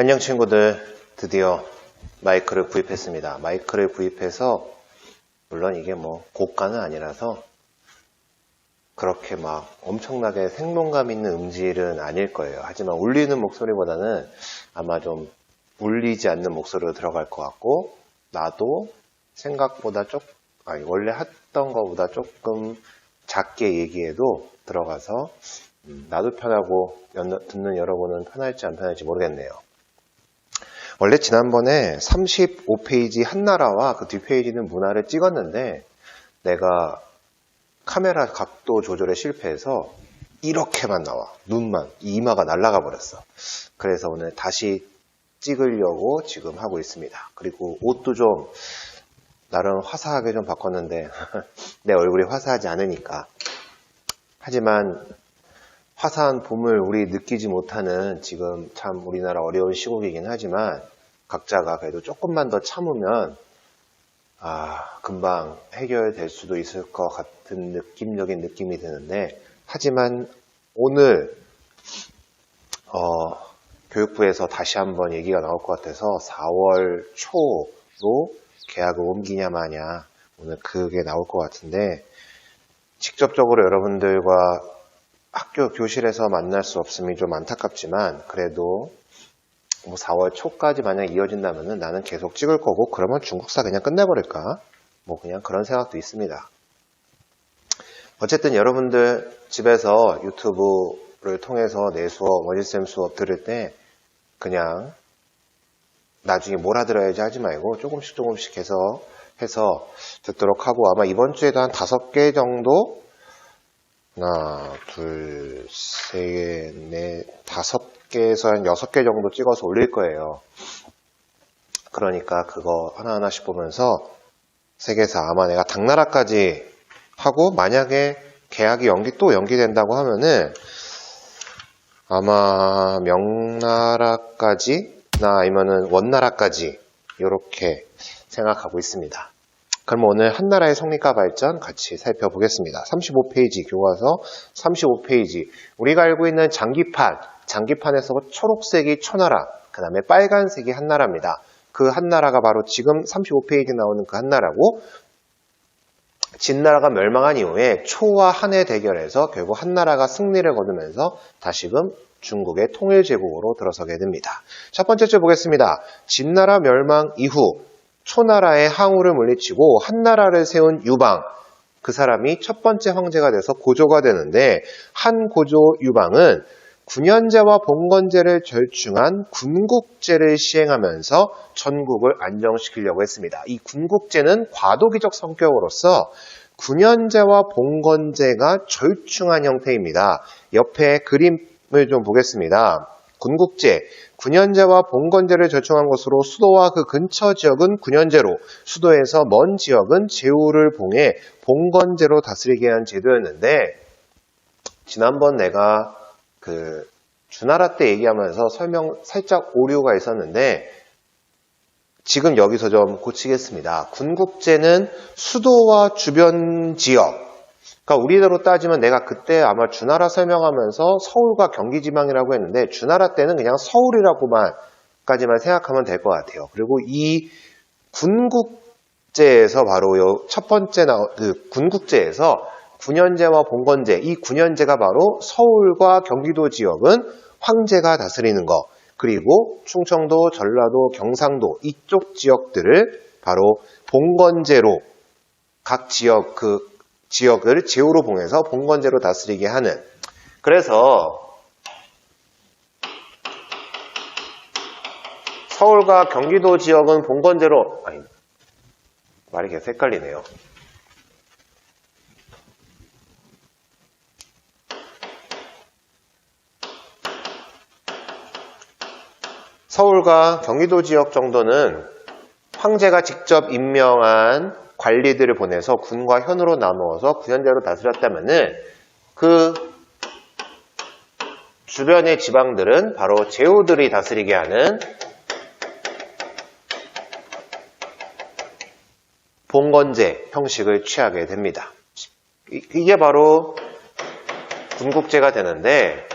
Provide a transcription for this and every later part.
안녕 친구들, 드디어 마이크를 구입했습니다. 마이크를 구입해서 물론 이게 뭐 고가는 아니라서 그렇게 막 엄청나게 생동감 있는 음질은 아닐 거예요. 하지만 울리는 목소리보다는 아마 좀 울리지 않는 목소리로 들어갈 것 같고, 나도 생각보다 원래 했던 것보다 조금 작게 얘기해도 들어가서 나도 편하고 듣는 여러분은 편할지 안 편할지 모르겠네요. 원래 지난번에 35페이지 한나라와 그 뒷페이지는 문화를 찍었는데 내가 카메라 각도 조절에 실패해서 이렇게만 나와. 눈만, 이마가 날아가 버렸어. 그래서 오늘 다시 찍으려고 지금 하고 있습니다. 그리고 옷도 좀 나름 화사하게 좀 바꿨는데 내 얼굴이 화사하지 않으니까. 하지만 화사한 봄을 우리 느끼지 못하는 지금 참 우리나라 어려운 시국이긴 하지만 각자가 그래도 조금만 더 참으면 금방 해결될 수도 있을 것 같은 느낌적인 느낌이 드는데, 하지만 오늘 교육부에서 다시 한번 얘기가 나올 것 같아서 4월 초로 계약을 옮기냐 마냐 오늘 그게 나올 것 같은데, 직접적으로 여러분들과 학교 교실에서 만날 수 없음이 좀 안타깝지만 그래도 뭐 4월 초까지 만약 이어진다면은 나는 계속 찍을 거고, 그러면 중국사 그냥 끝내버릴까? 뭐 그냥 그런 생각도 있습니다. 어쨌든 여러분들 집에서 유튜브를 통해서 내 수업, 원지쌤 수업 들을 때 그냥 나중에 몰아들어야지 하지 말고 조금씩 해서 듣도록 하고, 아마 이번 주에도 한 5개 정도, 하나, 둘, 셋, 넷, 5개에서 한 6개 정도 찍어서 올릴 거예요. 그러니까 그거 하나하나씩 보면서 세계사, 아마 내가 당나라까지 하고 만약에 계약이 연기된다고 하면은 아마 명나라까지 아니면은 원나라까지 이렇게 생각하고 있습니다. 그럼 오늘 한나라의 성립과 발전 같이 살펴보겠습니다. 35페이지 교과서 35페이지, 우리가 알고 있는 장기판에서 초록색이 초나라, 그 다음에 빨간색이 한나라입니다. 그 한나라가 바로 지금 35페이지 나오는 그 한나라고, 진나라가 멸망한 이후에 초와 한의 대결에서 결국 한나라가 승리를 거두면서 다시금 중국의 통일제국으로 들어서게 됩니다. 첫 번째 줄 보겠습니다. 진나라 멸망 이후 초나라의 항우를 물리치고 한나라를 세운 유방, 그 사람이 첫 번째 황제가 돼서 고조가 되는데, 한 고조 유방은 군현제와 봉건제를 절충한 군국제를 시행하면서 전국을 안정시키려고 했습니다. 이 군국제는 과도기적 성격으로서 군현제와 봉건제가 절충한 형태입니다. 옆에 그림을 좀 보겠습니다. 군국제, 군현제와 봉건제를 절충한 것으로 수도와 그 근처 지역은 군현제로, 수도에서 먼 지역은 제후를 봉해 봉건제로 다스리게 한 제도였는데, 지난번 내가 주나라 때 얘기하면서 설명 살짝 오류가 있었는데 지금 여기서 좀 고치겠습니다. 군국제는 수도와 주변 지역, 그러니까 우리대로 따지면 내가 그때 아마 주나라 설명하면서 서울과 경기지방이라고 했는데 주나라 때는 그냥 서울이라고만까지만 생각하면 될 것 같아요. 그리고 이 군국제에서 바로 첫 번째 군국제에서 군현제와 봉건제, 이 군현제가 바로 서울과 경기도 지역은 황제가 다스리는 것, 그리고 충청도, 전라도, 경상도 이쪽 지역들을 바로 봉건제로 각 지역을 제후로 봉해서 봉건제로 다스리게 하는, 그래서 서울과 경기도 지역은 봉건제로, 말이 계속 헷갈리네요. 서울과 경기도 지역 정도는 황제가 직접 임명한 관리들을 보내서 군과 현으로 나누어서 군현제로 다스렸다면은 그 주변의 지방들은 바로 제후들이 다스리게 하는 봉건제 형식을 취하게 됩니다. 이게 바로 군국제가 되는데,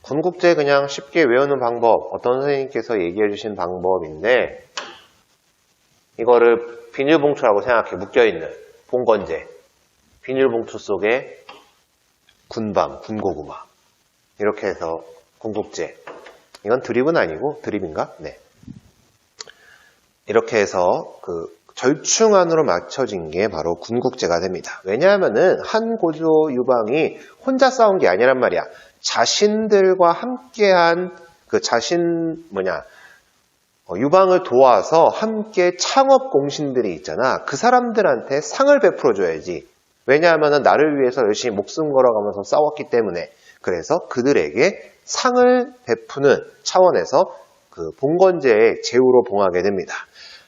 군국제 그냥 쉽게 외우는 방법, 어떤 선생님께서 얘기해 주신 방법인데, 이거를 비닐봉투라고 생각해, 묶여있는 봉건제. 비닐봉투 속에 군밤, 군고구마. 이렇게 해서 군국제. 이건 드립은 아니고, 드립인가? 네. 이렇게 해서 절충안으로 맞춰진 게 바로 군국제가 됩니다. 왜냐하면은 한 고조 유방이 혼자 싸운 게 아니란 말이야. 자신들과 함께한 유방을 도와서 함께 창업 공신들이 있잖아. 그 사람들한테 상을 베풀어줘야지. 왜냐하면은 나를 위해서 열심히 목숨 걸어가면서 싸웠기 때문에. 그래서 그들에게 상을 베푸는 차원에서 봉건제의 제후로 봉하게 됩니다.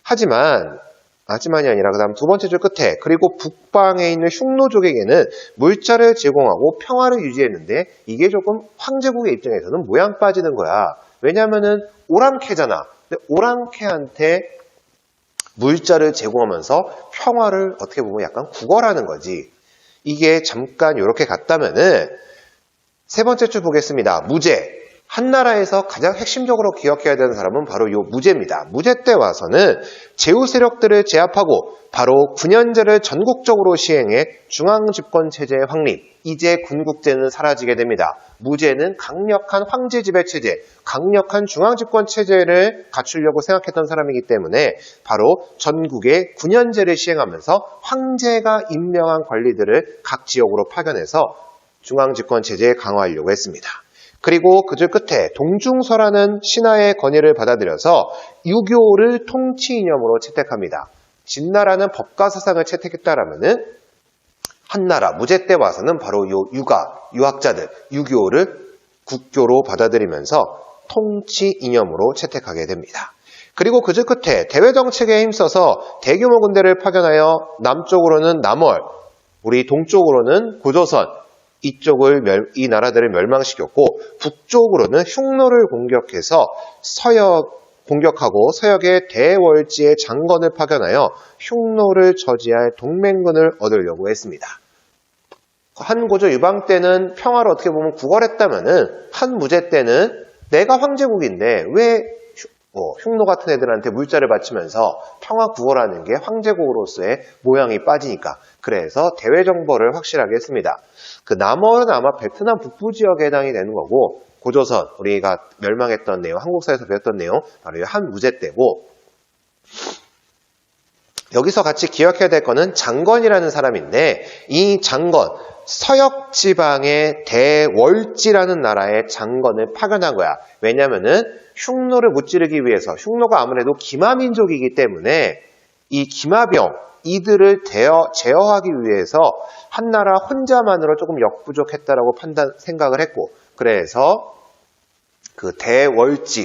하지만이 아니라 그 다음 두 번째 줄 끝에 그리고 북방에 있는 흉노족에게는 물자를 제공하고 평화를 유지했는데 이게 조금 황제국의 입장에서는 모양 빠지는 거야. 왜냐하면은 오랑캐잖아. 근데 오랑캐한테 물자를 제공하면서 평화를 어떻게 보면 약간 구걸하는 거지. 이게 잠깐 이렇게 갔다면은 세 번째 줄 보겠습니다. 무제. 한나라에서 가장 핵심적으로 기억해야 되는 사람은 바로 요 무제입니다. 무제 때 와서는 제후 세력들을 제압하고 바로 9년제를 전국적으로 시행해 중앙집권체제의 확립. 이제 군국제는 사라지게 됩니다. 무제는 강력한 황제 지배 체제, 강력한 중앙집권 체제를 갖추려고 생각했던 사람이기 때문에 바로 전국에 9년제를 시행하면서 황제가 임명한 관리들을 각 지역으로 파견해서 중앙집권 체제에 강화하려고 했습니다. 그리고 그 줄 끝에 동중서라는 신하의 건의를 받아들여서 유교를 통치 이념으로 채택합니다. 진나라는 법과 사상을 채택했다라면은 한나라 무제 때 와서는 바로 유학자들 유교를 국교로 받아들이면서 통치 이념으로 채택하게 됩니다. 그리고 그 줄 끝에 대외 정책에 힘써서 대규모 군대를 파견하여 남쪽으로는 남월, 우리 동쪽으로는 고조선 이 나라들을 멸망시켰고 북쪽으로는 흉노를 공격하고 서역의 대월지의 장건을 파견하여 흉노를 저지할 동맹군을 얻으려고 했습니다. 한고조 유방 때는 평화를 어떻게 보면 구걸했다면은 한무제 때는 내가 황제국인데 왜 흉노 같은 애들한테 물자를 바치면서 평화 구걸하는 게 황제국으로서의 모양이 빠지니까. 그래서 대외 정보를 확실하게 했습니다. 남월은 아마 베트남 북부 지역에 해당이 되는 거고, 고조선, 우리가 멸망했던 내용, 한국사에서 배웠던 내용, 바로 한무제 때고, 여기서 같이 기억해야 될 거는 장건이라는 사람인데, 이 장건, 서역 지방의 대월지라는 나라의 장건을 파견한 거야. 왜냐면은 흉노를 무찌르기 위해서, 흉노가 아무래도 기마민족이기 때문에 이 기마병, 이들을 제어하기 위해서 한나라 혼자만으로 조금 역부족했다라고 생각을 했고, 그래서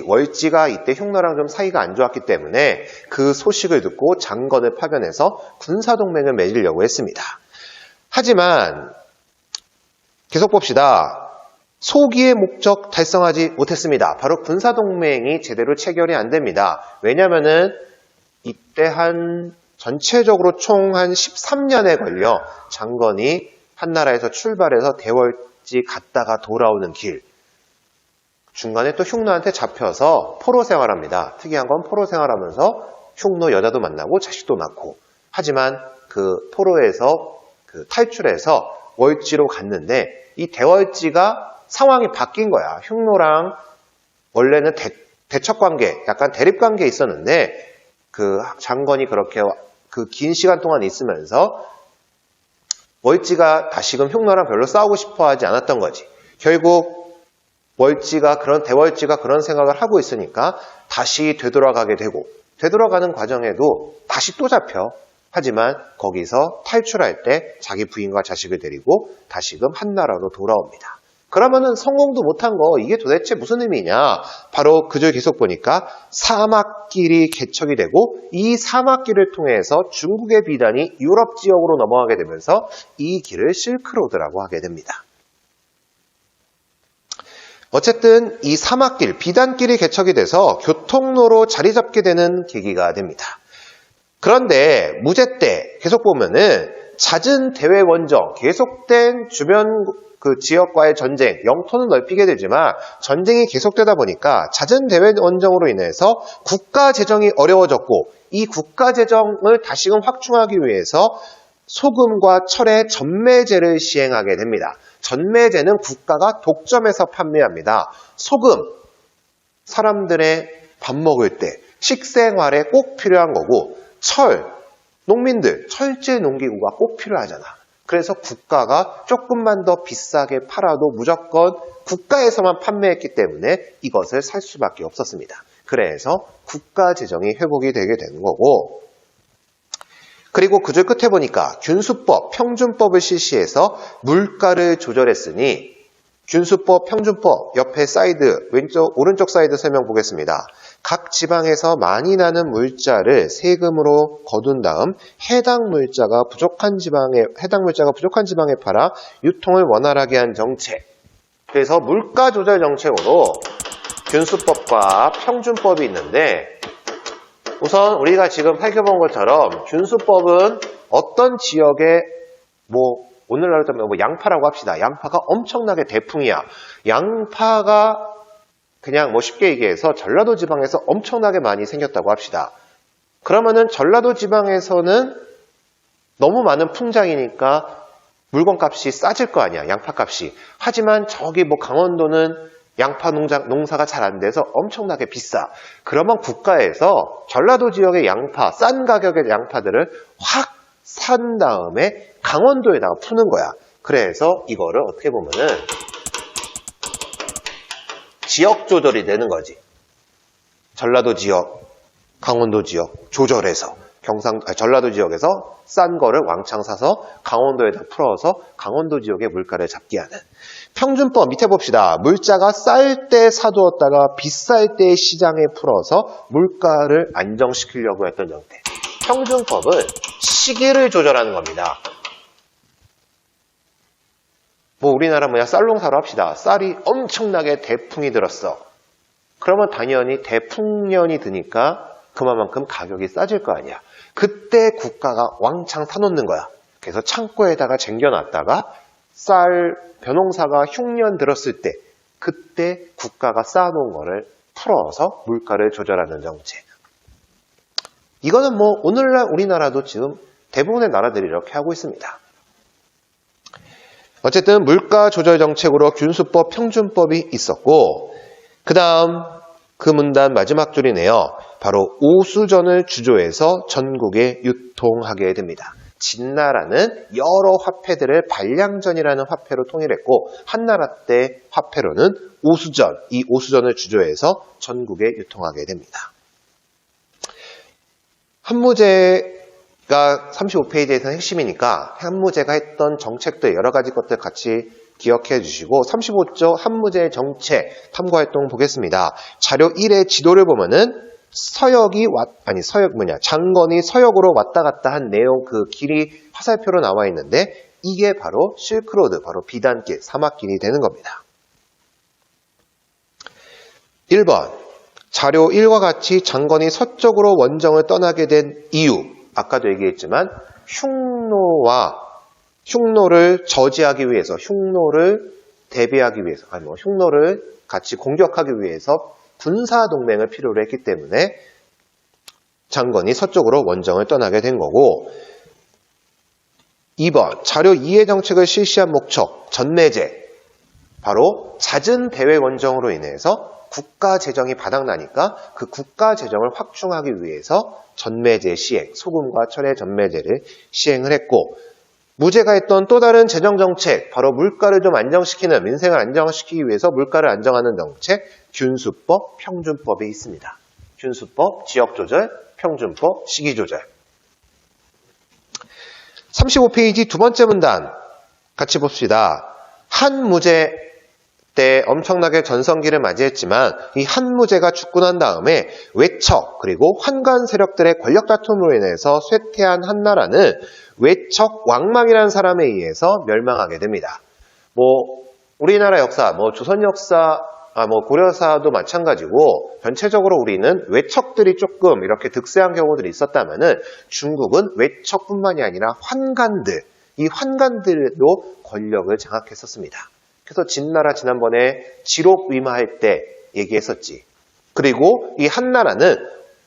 월지가 이때 흉노랑 좀 사이가 안 좋았기 때문에 그 소식을 듣고 장건을 파견해서 군사동맹을 맺으려고 했습니다. 하지만 계속 봅시다. 소기의 목적 달성하지 못했습니다. 바로 군사동맹이 제대로 체결이 안 됩니다. 왜냐면은 이때 전체적으로 총 한 13년에 걸려 장건이 한나라에서 출발해서 대월지 갔다가 돌아오는 길. 중간에 또 흉노한테 잡혀서 포로 생활합니다. 특이한 건 포로 생활하면서 흉노 여자도 만나고 자식도 낳고. 하지만 그 포로에서 탈출해서 월지로 갔는데 이 대월지가 상황이 바뀐 거야. 흉노랑 원래는 대척 관계, 약간 대립 관계에 있었는데 장건이 그렇게 긴 시간 동안 있으면서 월지가 다시금 흉노랑 별로 싸우고 싶어 하지 않았던 거지. 결국 대월지가 그런 생각을 하고 있으니까 다시 되돌아가게 되고, 되돌아가는 과정에도 다시 또 잡혀. 하지만 거기서 탈출할 때 자기 부인과 자식을 데리고 다시금 한나라로 돌아옵니다. 그러면은 성공도 못한 거 이게 도대체 무슨 의미냐? 바로 그 줄 계속 보니까 사막길이 개척이 되고 이 사막길을 통해서 중국의 비단이 유럽 지역으로 넘어가게 되면서 이 길을 실크로드라고 하게 됩니다. 어쨌든 이 사막길, 비단길이 개척이 돼서 교통로로 자리 잡게 되는 계기가 됩니다. 그런데 무제 때 계속 보면은 잦은 대외 원정, 계속된 주변 그 지역과의 전쟁, 영토는 넓히게 되지만 전쟁이 계속되다 보니까 잦은 대외 원정으로 인해서 국가 재정이 어려워졌고 이 국가 재정을 다시금 확충하기 위해서 소금과 철의 전매제를 시행하게 됩니다. 전매제는 국가가 독점해서 판매합니다. 소금, 사람들의 밥 먹을 때, 식생활에 꼭 필요한 거고 철, 농민들, 철제 농기구가 꼭 필요하잖아. 그래서 국가가 조금만 더 비싸게 팔아도 무조건 국가에서만 판매했기 때문에 이것을 살 수밖에 없었습니다. 그래서 국가 재정이 회복이 되게 되는 거고 그리고 그 줄 끝에 보니까 균수법, 평준법을 실시해서 물가를 조절했으니 균수법, 평준법 옆에 사이드, 오른쪽 사이드 설명 보겠습니다. 각 지방에서 많이 나는 물자를 세금으로 거둔 다음 해당 물자가 부족한 지방에 팔아 유통을 원활하게 한 정책. 그래서 물가 조절 정책으로 균수법과 평준법이 있는데 우선 우리가 지금 살펴본 것처럼 균수법은 어떤 지역에 오늘날로 따면 양파라고 합시다. 양파가 엄청나게 대풍이야. 양파가 그냥 쉽게 얘기해서 전라도 지방에서 엄청나게 많이 생겼다고 합시다. 그러면은 전라도 지방에서는 너무 많은 풍장이니까 물건값이 싸질 거 아니야. 양파값이. 하지만 저기 강원도는 양파 농사가 잘 안 돼서 엄청나게 비싸. 그러면 국가에서 전라도 지역의 양파, 싼 가격의 양파들을 확 산 다음에 강원도에다가 푸는 거야. 그래서 이거를 어떻게 보면은 지역 조절이 되는 거지. 전라도 지역, 강원도 지역 조절해서 전라도 지역에서 싼 거를 왕창 사서 강원도에다 풀어서 강원도 지역의 물가를 잡게 하는. 평준법 밑에 봅시다. 물자가 쌀 때 사두었다가 비쌀 때 시장에 풀어서 물가를 안정시키려고 했던 형태. 평준법은 시기를 조절하는 겁니다. 우리나라 쌀 농사로 합시다. 쌀이 엄청나게 대풍이 들었어. 그러면 당연히 대풍년이 드니까 그만큼 가격이 싸질 거 아니야. 그때 국가가 왕창 사놓는 거야. 그래서 창고에다가 쟁겨놨다가 쌀 벼농사가 흉년 들었을 때 그때 국가가 쌓아놓은 거를 풀어서 물가를 조절하는 정책. 이거는 오늘날 우리나라도 지금 대부분의 나라들이 이렇게 하고 있습니다. 어쨌든 물가 조절 정책으로 균수법, 평준법이 있었고 그 다음 그 문단 마지막 줄이네요. 바로 오수전을 주조해서 전국에 유통하게 됩니다. 진나라는 여러 화폐들을 반량전이라는 화폐로 통일했고 한나라 때 화폐로는 오수전, 이 오수전을 주조해서 전국에 유통하게 됩니다. 한무제가 35페이지에서는 핵심이니까 한무제가 했던 정책들 여러 가지 것들 같이 기억해 주시고 35조 한무제 정책 탐구활동 보겠습니다. 자료 1의 지도를 보면은 장건이 서역으로 왔다 갔다 한 내용 그 길이 화살표로 나와 있는데 이게 바로 실크로드, 바로 비단길, 사막길이 되는 겁니다. 1번 자료 1과 같이 장건이 서쪽으로 원정을 떠나게 된 이유 아까도 얘기했지만 흉노를 저지하기 위해서 흉노를 대비하기 위해서 흉노를 같이 공격하기 위해서 군사동맹을 필요로 했기 때문에 장건이 서쪽으로 원정을 떠나게 된 거고 2번 자료 2의 정책을 실시한 목적 전매제 바로 잦은 대외 원정으로 인해서 국가 재정이 바닥나니까 그 국가 재정을 확충하기 위해서 전매제 시행, 소금과 철의 전매제를 시행을 했고 무제가 했던 또 다른 재정 정책, 바로 물가를 좀 안정시키는, 민생을 안정시키기 위해서 물가를 안정하는 정책, 균수법, 평준법이 있습니다. 균수법, 지역조절, 평준법, 시기조절. 35페이지 두 번째 문단 같이 봅시다. 한무제 때 엄청나게 전성기를 맞이했지만 이 한무제가 죽고 난 다음에 외척 그리고 환관 세력들의 권력 다툼으로 인해서 쇠퇴한 한나라는 외척 왕망이라는 사람에 의해서 멸망하게 됩니다. 우리나라 역사, 조선 역사, 고려사도 마찬가지고 전체적으로 우리는 외척들이 조금 이렇게 득세한 경우들이 있었다면은 중국은 외척뿐만이 아니라 환관들, 이 환관들도 권력을 장악했었습니다. 그래서 진나라 지난번에 지록위마할 때 얘기했었지. 그리고 이 한나라는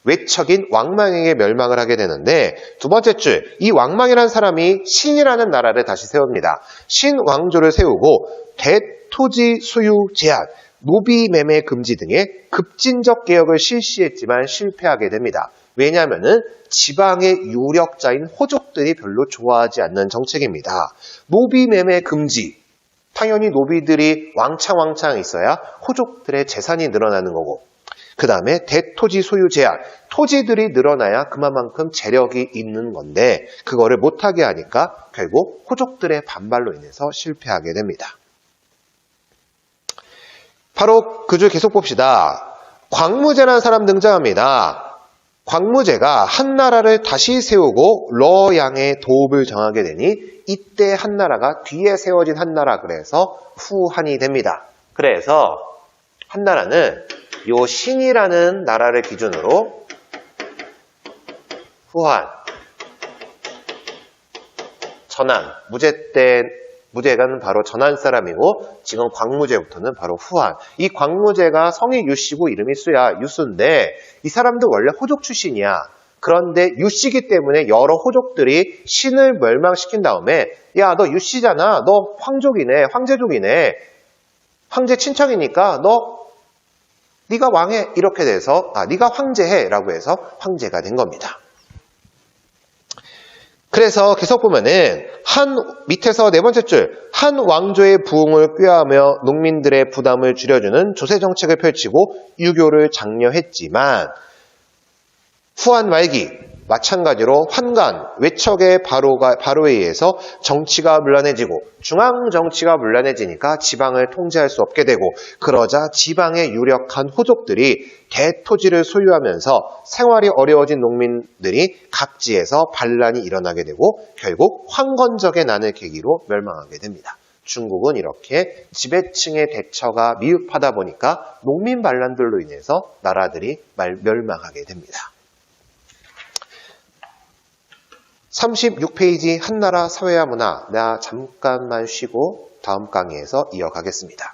외척인 왕망에게 멸망을 하게 되는데 두 번째 줄, 이 왕망이라는 사람이 신이라는 나라를 다시 세웁니다. 신왕조를 세우고 대토지 소유 제한, 노비 매매 금지 등의 급진적 개혁을 실시했지만 실패하게 됩니다. 왜냐하면은 지방의 유력자인 호족들이 별로 좋아하지 않는 정책입니다. 노비 매매 금지. 당연히 노비들이 왕창 있어야 호족들의 재산이 늘어나는 거고, 그 다음에 대토지 소유 제한. 토지들이 늘어나야 그만큼 재력이 있는 건데 그거를 못하게 하니까 결국 호족들의 반발로 인해서 실패하게 됩니다. 바로 그 줄 계속 봅시다. 광무제라는 사람 등장합니다. 광무제가 한나라를 다시 세우고 러양의 도읍을 정하게 되니 이때 한나라가 뒤에 세워진 한나라, 그래서 후한이 됩니다. 그래서 한나라는 요 신이라는 나라를 기준으로 후한, 전한, 무제가 바로 전한 사람이고 지금 광무제부터는 바로 후한. 이 광무제가 성이 유씨고 이름이 수야, 유수인데 이 사람도 원래 호족 출신이야. 그런데 유씨기 때문에 여러 호족들이 신을 멸망시킨 다음에 야, 너 유씨잖아. 너 황족이네. 황제족이네. 황제 친척이니까 네가 왕해. 이렇게 돼서 네가 황제해 라고 해서 황제가 된 겁니다. 그래서 계속 보면은 밑에서 네 번째 줄, 한 왕조의 부흥을 꾀하며 농민들의 부담을 줄여주는 조세 정책을 펼치고 유교를 장려했지만 후한 말기 마찬가지로 환관, 외척의 바로에 의해서 정치가 문란해지고 중앙 정치가 문란해지니까 지방을 통제할 수 없게 되고, 그러자 지방의 유력한 호족들이 대토지를 소유하면서 생활이 어려워진 농민들이 각지에서 반란이 일어나게 되고 결국 황건적의 난을 계기로 멸망하게 됩니다. 중국은 이렇게 지배층의 대처가 미흡하다 보니까 농민 반란들로 인해서 나라들이 멸망하게 됩니다. 36페이지 한나라 사회와 문화, 내가 잠깐만 쉬고 다음 강의에서 이어가겠습니다.